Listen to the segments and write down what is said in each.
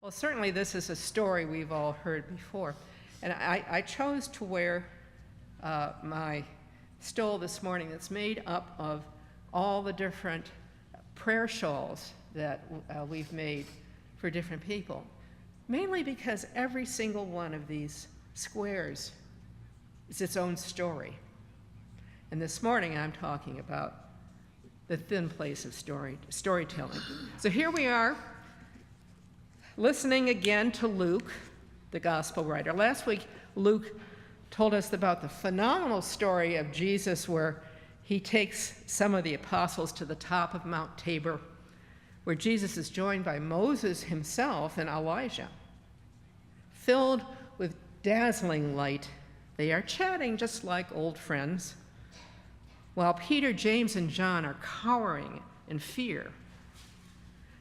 Well, certainly this is a story we've all heard before. And I chose to wear my stole this morning that's made up of all the different prayer shawls that we've made for different people. Mainly because every single one of these squares is its own story. And this morning I'm talking about the thin place of storytelling. So here we are, listening again to Luke, the gospel writer. Last week, Luke told us about the phenomenal story of Jesus where he takes some of the apostles to the top of Mount Tabor, where Jesus is joined by Moses himself and Elijah. Filled with dazzling light, they are chatting just like old friends, while Peter, James, and John are cowering in fear.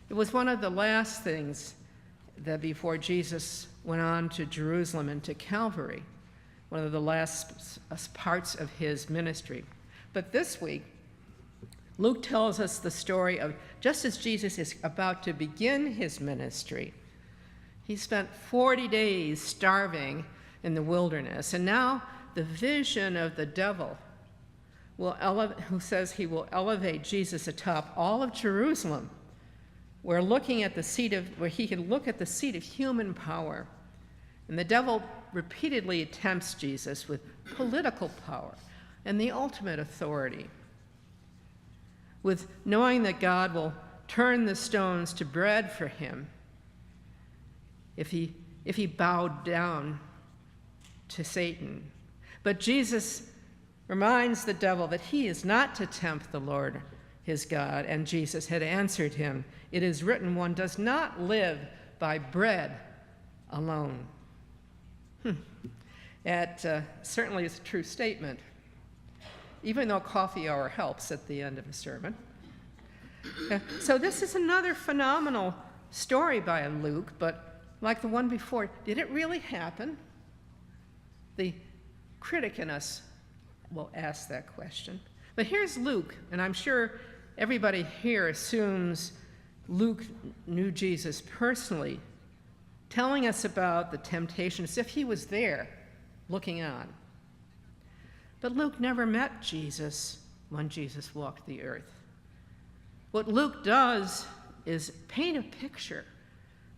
It was one of the last things that before Jesus went on to Jerusalem and to Calvary, one of the last parts of his ministry. But this week, Luke tells us the story of just as Jesus is about to begin his ministry. He spent 40 days starving in the wilderness, and now the vision of the devil who says he will elevate Jesus atop all of Jerusalem, where he can look at the seat of human power. And the devil repeatedly tempts Jesus with political power and the ultimate authority, with knowing that God will turn the stones to bread for him if he bowed down to Satan. But Jesus reminds the devil that he is not to tempt the Lord his God, and Jesus had answered him, "It is written, one does not live by bread alone." That certainly is a true statement, even though coffee hour helps at the end of a sermon. So this is another phenomenal story by Luke, but like the one before, did it really happen? The critic in us will ask that question. But here's Luke, and I'm sure everybody here assumes Luke knew Jesus personally, telling us about the temptation as if he was there looking on. But Luke never met Jesus when Jesus walked the earth. What Luke does is paint a picture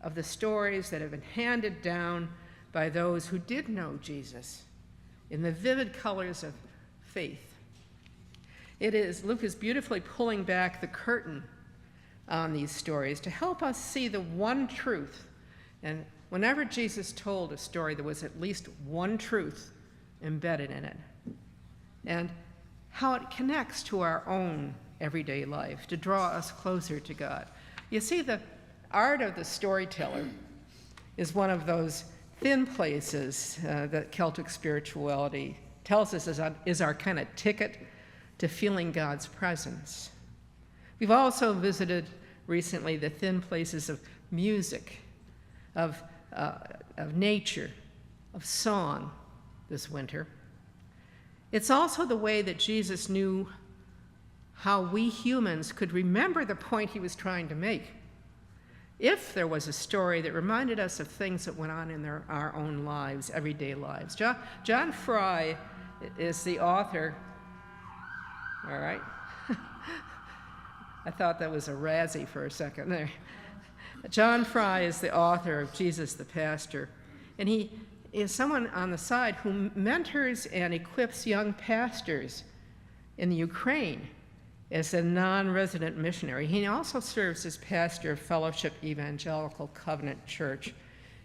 of the stories that have been handed down by those who did know Jesus in the vivid colors of faith. Luke is beautifully pulling back the curtain on these stories to help us see the one truth. And whenever Jesus told a story, there was at least one truth embedded in it, and how it connects to our own everyday life to draw us closer to God. You see, the art of the storyteller is one of those thin places that Celtic spirituality tells us is our kind of ticket to feeling God's presence. We've also visited recently the thin places of music, of nature, of song this winter. It's also the way that Jesus knew how we humans could remember the point he was trying to make. If there was a story that reminded us of things that went on in our own lives, everyday lives. John Fry is the author. All right. I thought that was a Razzie for a second there. John Fry is the author of Jesus the Pastor, and he is someone on the side who mentors and equips young pastors in the Ukraine as a non-resident missionary. He also serves as pastor of Fellowship Evangelical Covenant Church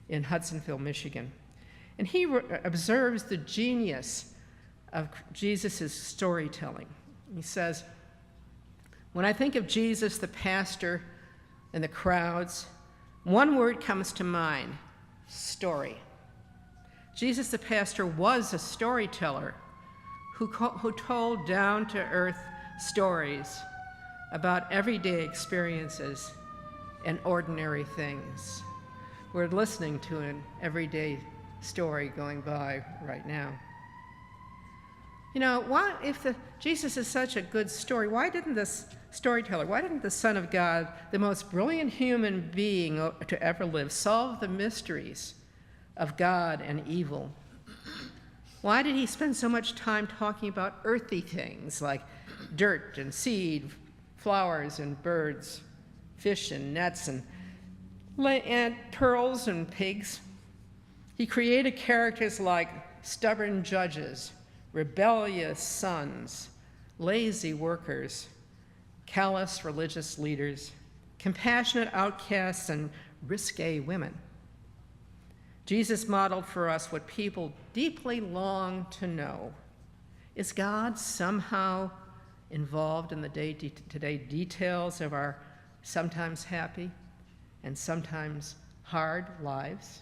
in Hudsonville, Michigan. And he observes the genius of Jesus' storytelling. He says, "When I think of Jesus, the pastor, and the crowds, one word comes to mind: story." Jesus the pastor was a storyteller who told down-to-earth stories about everyday experiences and ordinary things. We're listening to an everyday story going by right now. You know, why, if Jesus is such a good story, why didn't the Son of God, the most brilliant human being to ever live, solve the mysteries of God and evil? Why did he spend so much time talking about earthy things like dirt and seed, flowers and birds, fish and nets and pearls and pigs? He created characters like stubborn judges, rebellious sons, lazy workers, callous religious leaders, compassionate outcasts, and risque women. Jesus modeled for us what people deeply long to know. Is God somehow involved in the day-to-day details of our sometimes happy and sometimes hard lives?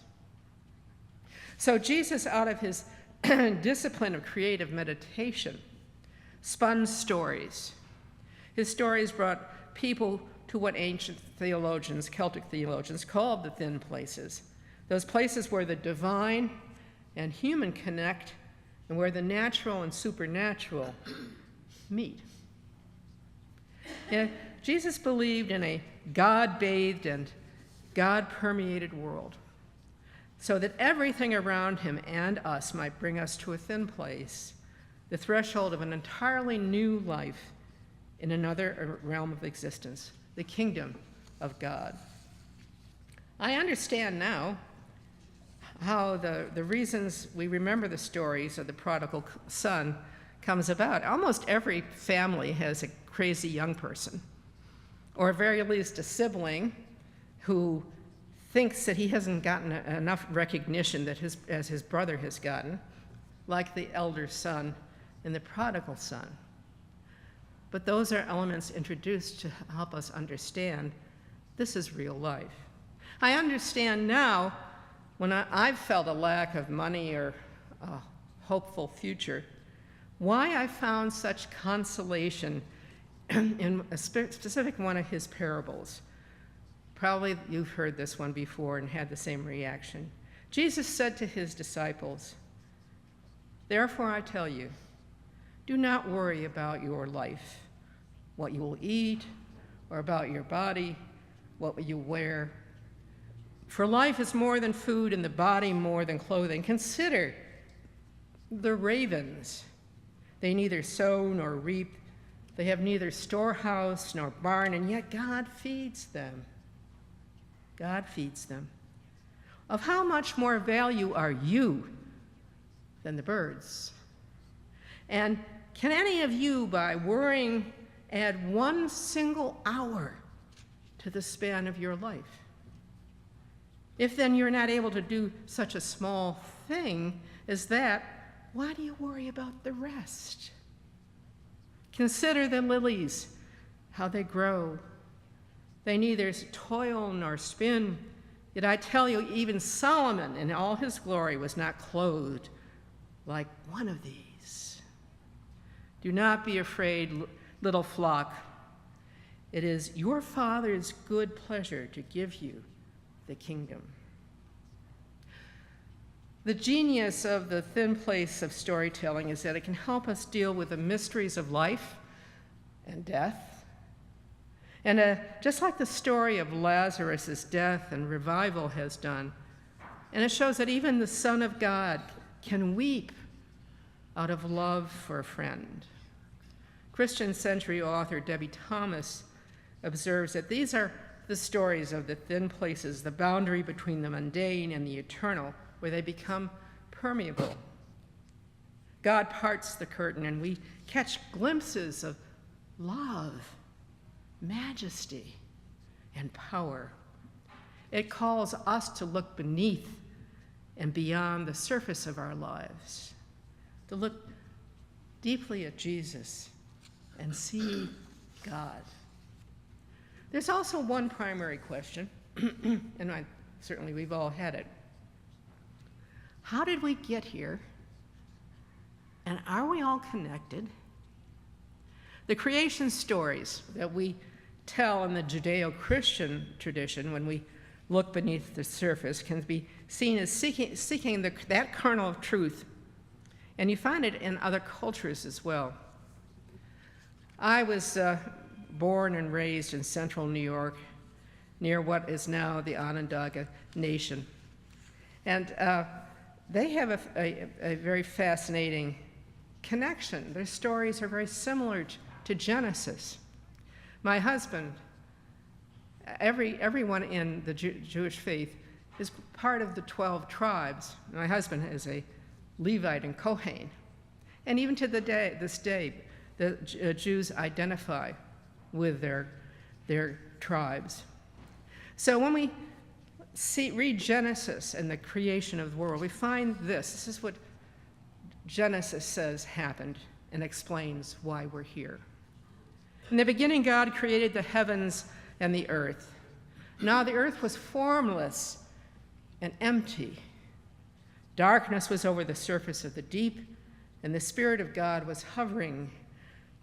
So Jesus, out of his discipline of creative meditation, spun stories. His stories brought people to what ancient theologians, Celtic theologians, called the thin places, those places where the divine and human connect and where the natural and supernatural meet. And Jesus believed in a God-bathed and God-permeated world, so that everything around him and us might bring us to a thin place, the threshold of an entirely new life in another realm of existence, the kingdom of God. I understand now how the reasons we remember the stories of the prodigal son comes about. Almost every family has a crazy young person, or at very least a sibling who thinks that he hasn't gotten enough recognition that as his brother has gotten, like the elder son and the prodigal son. But those are elements introduced to help us understand this is real life. I understand now, when I've felt a lack of money or a hopeful future, why I found such consolation in a specific one of his parables. Probably you've heard this one before and had the same reaction. Jesus said to his disciples, "Therefore I tell you, do not worry about your life, what you will eat, or about your body, what you wear. For life is more than food and the body more than clothing. Consider the ravens. They neither sow nor reap. They have neither storehouse nor barn, and yet God feeds them. God feeds them. Of how much more value are you than the birds? And can any of you, by worrying, add one single hour to the span of your life? If then you're not able to do such a small thing as that, why do you worry about the rest? Consider the lilies, how they grow. They neither toil nor spin. Yet I tell you, even Solomon in all his glory was not clothed like one of these. Do not be afraid, little flock. It is your Father's good pleasure to give you the kingdom." The genius of the thin place of storytelling is that it can help us deal with the mysteries of life and death. And just like the story of Lazarus' death and revival has done, and it shows that even the Son of God can weep out of love for a friend. Christian century author Debbie Thomas observes that these are the stories of the thin places, the boundary between the mundane and the eternal, where they become permeable. God parts the curtain and we catch glimpses of love, majesty, and power. It calls us to look beneath and beyond the surface of our lives, to look deeply at Jesus and see God. There's also one primary question, and certainly we've all had it. How did we get here? And are we all connected? The creation stories that we tell in the Judeo-Christian tradition when we look beneath the surface can be seen as seeking that kernel of truth And you find it in other cultures as well. I was born and raised in central New York, near what is now the Onondaga Nation. And they have a very fascinating connection. Their stories are very similar to Genesis. My husband, everyone in the Jewish faith is part of the 12 tribes. My husband is a Levite and Kohen. And even to this day, the Jews identify with their tribes. So when we read Genesis and the creation of the world, we find this. This is what Genesis says happened and explains why we're here. In the beginning, God created the heavens and the earth. Now the earth was formless and empty. Darkness was over the surface of the deep, and the Spirit of God was hovering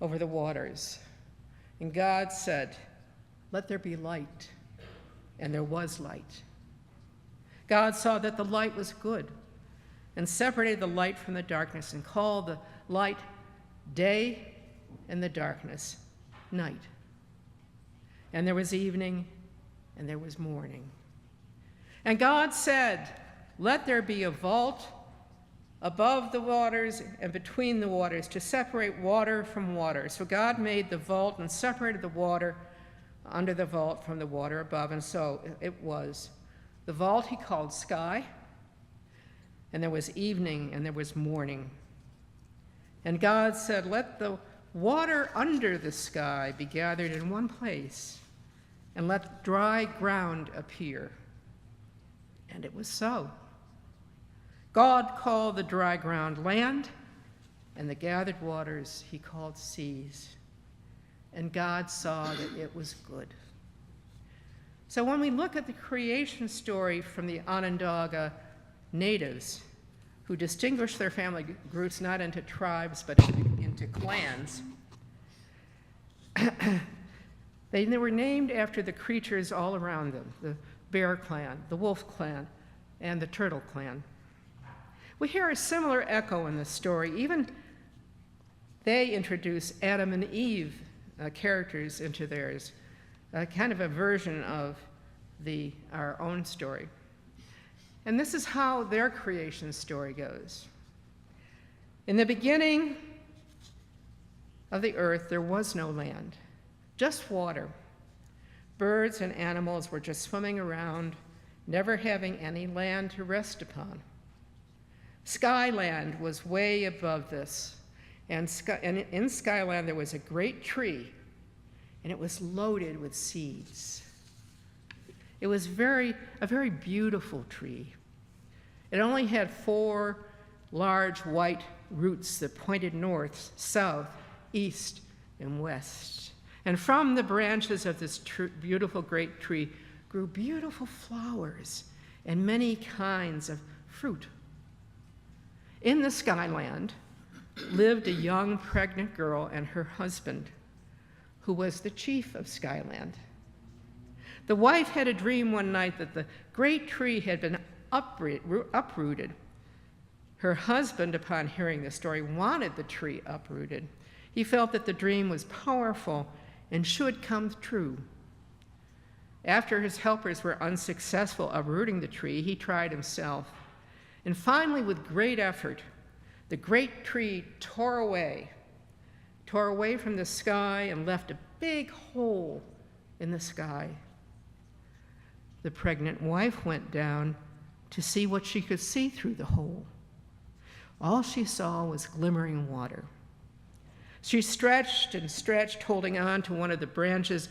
over the waters. And God said, "Let there be light." And there was light. God saw that the light was good and separated the light from the darkness and called the light day and the darkness night. And there was evening and there was morning. And God said, "Let there be a vault above the waters and between the waters to separate water from water." So God made the vault and separated the water under the vault from the water above, and so it was. The vault he called sky, and there was evening and there was morning. And God said, "Let the water under the sky be gathered in one place, and let dry ground appear." And it was so. God called the dry ground land, and the gathered waters he called seas. And God saw that it was good. So when we look at the creation story from the Onondaga natives, who distinguished their family groups not into tribes but into clans, they were named after the creatures all around them, the bear clan, the wolf clan, and the turtle clan. We hear a similar echo in this story. Even they introduce Adam and Eve characters into theirs, kind of a version of our own story. And this is how their creation story goes. In the beginning of the earth, there was no land, just water. Birds and animals were just swimming around, never having any land to rest upon. Skyland was way above this. And in Skyland, there was a great tree, and it was loaded with seeds. It was a very beautiful tree. It only had 4 large white roots that pointed north, south, east, and west. And from the branches of this beautiful great tree grew beautiful flowers and many kinds of fruit. In the Skyland lived a young pregnant girl and her husband, who was the chief of Skyland. The wife had a dream one night that the great tree had been uprooted. Her husband, upon hearing the story, wanted the tree uprooted. He felt that the dream was powerful and should come true. After his helpers were unsuccessful uprooting the tree, he tried himself. And finally, with great effort, the great tree tore away from the sky and left a big hole in the sky. The pregnant wife went down to see what she could see through the hole. All she saw was glimmering water. She stretched and stretched, holding on to one of the branches.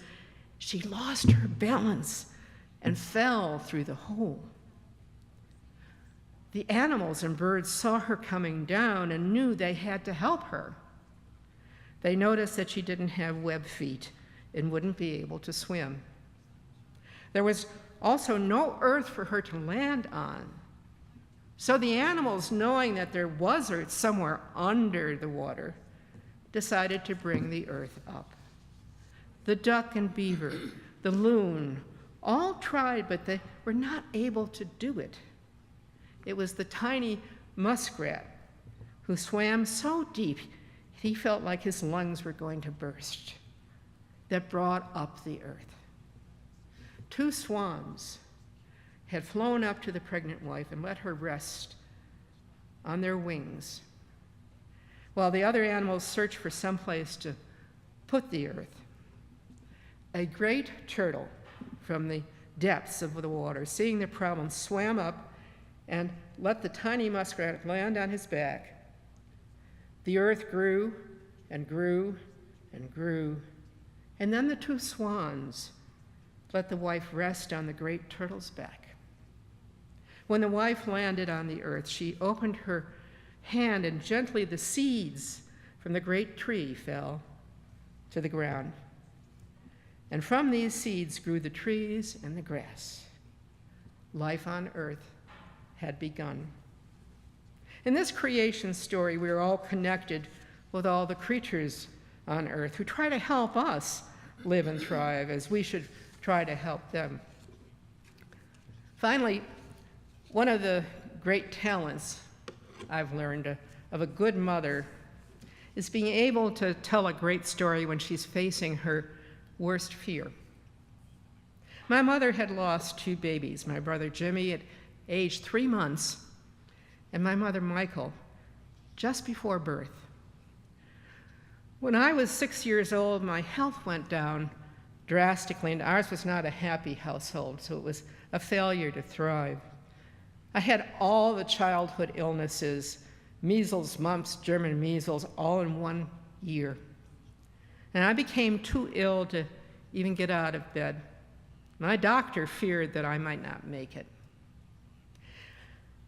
She lost her balance and fell through the hole. The animals and birds saw her coming down and knew they had to help her. They noticed that she didn't have web feet and wouldn't be able to swim. There was also no earth for her to land on. So the animals, knowing that there was earth somewhere under the water, decided to bring the earth up. The duck and beaver, the loon, all tried, but they were not able to do it. It was the tiny muskrat who swam so deep he felt like his lungs were going to burst, that brought up the earth. 2 swans had flown up to the pregnant wife and let her rest on their wings, while the other animals searched for some place to put the earth. A great turtle from the depths of the water, seeing the problem, swam up and let the tiny muskrat land on his back. The earth grew and grew and grew, and then the 2 swans let the wife rest on the great turtle's back. When the wife landed on the earth, she opened her hand, and gently the seeds from the great tree fell to the ground. And from these seeds grew the trees and the grass. Life on earth had begun. In this creation story, we are all connected with all the creatures on earth who try to help us live and thrive as we should try to help them. Finally, one of the great talents I've learned of a good mother is being able to tell a great story when she's facing her worst fear. My mother had lost 2 babies, my brother Jimmy at age 3 months, and my mother Michael just before birth. When I was 6 years old, my health went down drastically, and ours was not a happy household, so it was a failure to thrive. I had all the childhood illnesses, measles, mumps, German measles, all in 1 year. And I became too ill to even get out of bed. My doctor feared that I might not make it.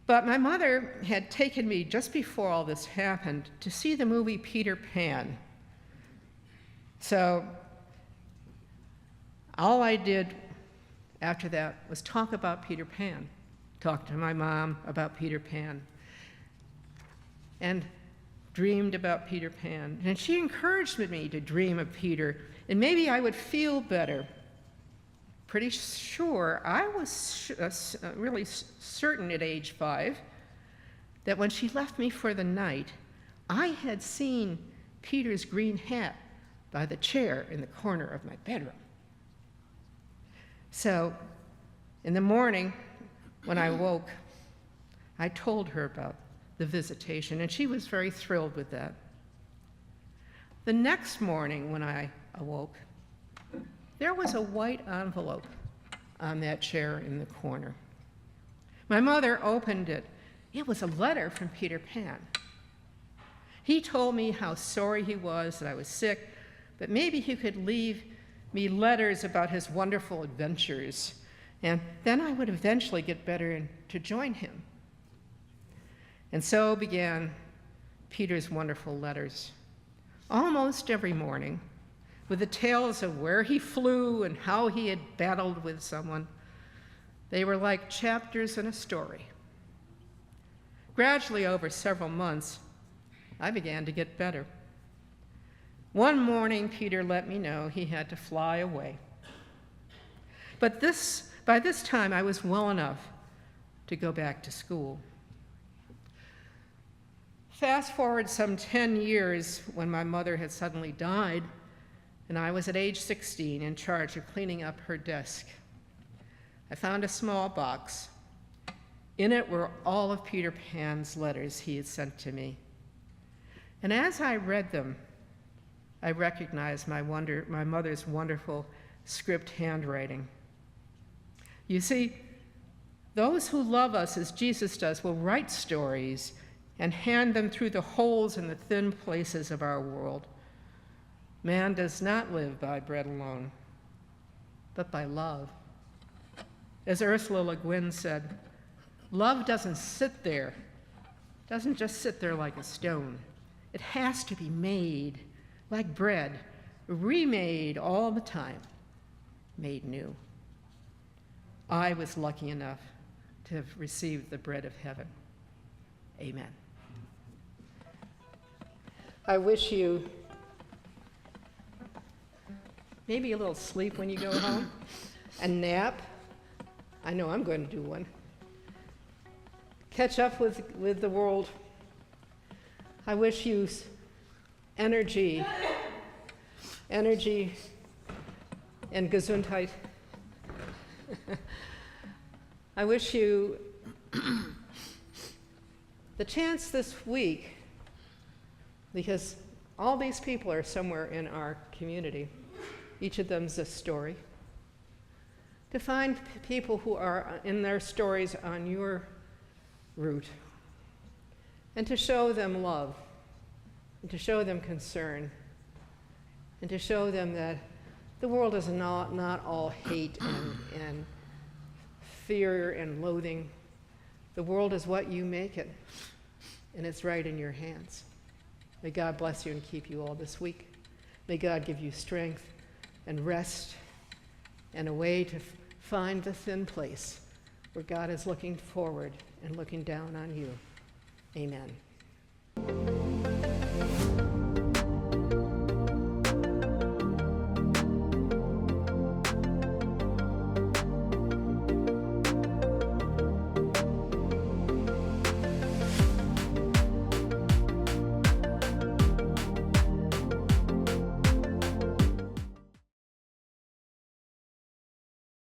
But my mother had taken me just before all this happened to see the movie Peter Pan. So all I did after that was talk about Peter Pan, talk to my mom about Peter Pan, and dreamed about Peter Pan. And she encouraged me to dream of Peter, and maybe I would feel better. Pretty sure, I was really certain at age 5 that when she left me for the night, I had seen Peter's green hat by the chair in the corner of my bedroom. So in the morning when I woke, I told her about the visitation, and she was very thrilled with that. The next morning when I awoke, there was a white envelope on that chair in the corner. My mother opened it. It was a letter from Peter Pan. He told me how sorry he was that I was sick, but maybe he could leave me letters about his wonderful adventures, and then I would eventually get better and to join him. And so began Peter's wonderful letters. Almost every morning, with the tales of where he flew and how he had battled with someone. They were like chapters in a story. Gradually, over several months, I began to get better. One morning, Peter let me know he had to fly away. But by this time, I was well enough to go back to school. Fast forward some 10 years when my mother had suddenly died, and I was at age 16 in charge of cleaning up her desk. I found a small box. In it were all of Peter Pan's letters he had sent to me. And as I read them, I recognized my mother's wonderful script handwriting. You see, those who love us as Jesus does will write stories and hand them through the holes in the thin places of our world. Man does not live by bread alone, but by love. As Ursula Le Guin said, love doesn't just sit there like a stone. It has to be made like bread, remade all the time, made new. I was lucky enough to have received the bread of heaven. Amen. I wish you maybe a little sleep when you go home, a nap. I know I'm going to do one. Catch up with the world. I wish you energy and Gesundheit. I wish you the chance this week, because all these people are somewhere in our community. Each of them's a story. To find people who are in their stories on your route, and to show them love, and to show them concern, and to show them that the world is not all hate and fear and loathing. The world is what you make it, and it's right in your hands. May God bless you and keep you all this week. May God give you strength and rest and a way to find the thin place where God is looking forward and looking down on you. Amen.